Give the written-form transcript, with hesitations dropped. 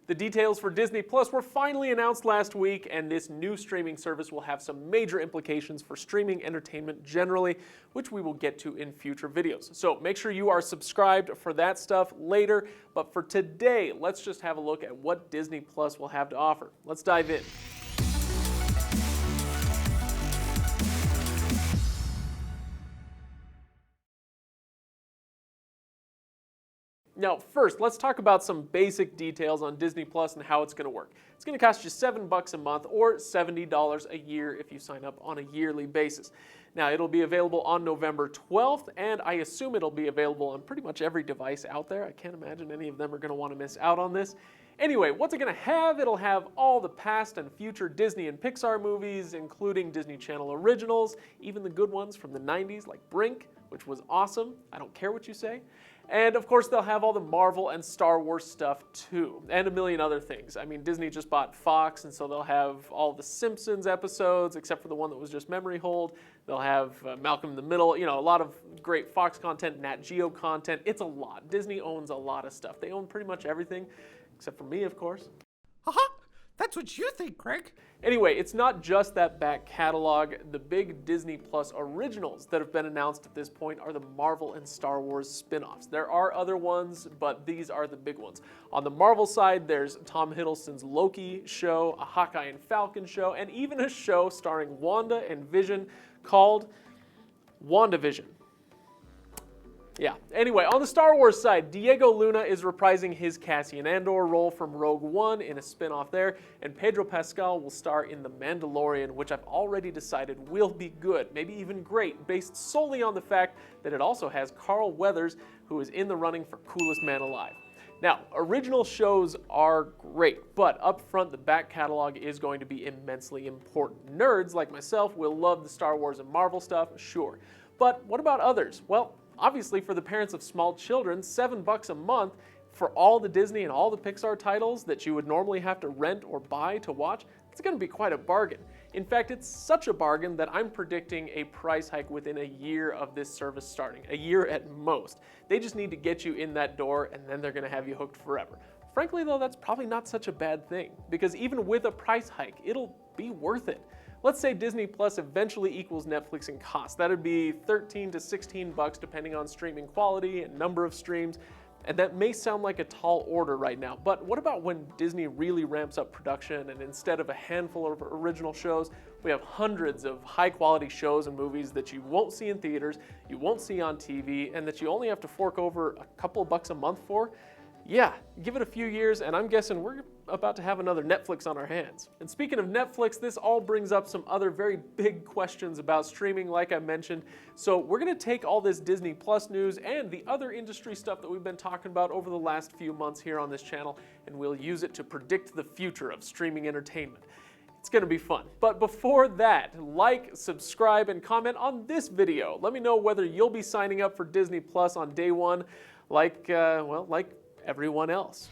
The details for Disney Plus were finally announced last week, and this new streaming service will have some major implications for streaming entertainment generally, which we will get to in future videos. So make sure you are subscribed for that stuff later, but for today, let's just have a look at what Disney Plus will have to offer. Let's dive in. Now, first, let's talk about some basic details on Disney Plus and how it's going to work. It's going to cost you $7 a month or $70 a year if you sign up on a yearly basis. Now, it'll be available on November 12th, and I assume it'll be available on pretty much every device out there. I can't imagine any of them are going to want to miss out on this. Anyway, what's it going to have? It'll have all the past and future Disney and Pixar movies, including Disney Channel originals, even the good ones from the 90s like Brink, which was awesome. I don't care what you say. And of course, they'll have all the Marvel and Star Wars stuff too, and a million other things. I mean, Disney just bought Fox, and so they'll have all the Simpsons episodes, except for the one that was just memory hold. They'll have Malcolm in the Middle, you know, a lot of great Fox content, Nat Geo content. It's a lot. Disney owns a lot of stuff. They own pretty much everything, except for me, of course. That's what you think, Craig. Anyway, it's not just that back catalog. The big Disney Plus originals that have been announced at this point are the Marvel and Star Wars spin-offs. There are other ones, but these are the big ones. On the Marvel side, there's Tom Hiddleston's Loki show, a Hawkeye and Falcon show, and even a show starring Wanda and Vision called WandaVision. Yeah. Anyway, on the Star Wars side, Diego Luna is reprising his Cassian Andor role from Rogue One in a spin-off there, and Pedro Pascal will star in The Mandalorian, which I've already decided will be good, maybe even great, based solely on the fact that it also has Carl Weathers, who is in the running for Coolest Man Alive. Now, original shows are great, but up front, the back catalog is going to be immensely important. Nerds like myself will love the Star Wars and Marvel stuff, sure. But what about others? Well, obviously, for the parents of small children, $7 a month for all the Disney and all the Pixar titles that you would normally have to rent or buy to watch, it's going to be quite a bargain. In fact, it's such a bargain that I'm predicting a price hike within a year of this service starting, a year at most. They just need to get you in that door, and then they're going to have you hooked forever. Frankly, though, that's probably not such a bad thing, because even with a price hike, it'll be worth it. Let's say Disney Plus eventually equals Netflix in cost. That'd be $13 to $16 depending on streaming quality and number of streams. And that may sound like a tall order right now, but what about when Disney really ramps up production and instead of a handful of original shows, we have hundreds of high quality shows and movies that you won't see in theaters, you won't see on TV, and that you only have to fork over a couple of bucks a month for? Yeah, give it a few years, and I'm guessing we're about to have another Netflix on our hands. And speaking of Netflix, this all brings up some other very big questions about streaming, like I mentioned. So we're going to take all this Disney Plus news and the other industry stuff that we've been talking about over the last few months here on this channel, and we'll use it to predict the future of streaming entertainment. It's going to be fun. But before that, like, subscribe, and comment on this video. Let me know whether you'll be signing up for Disney Plus on day one, like everyone else.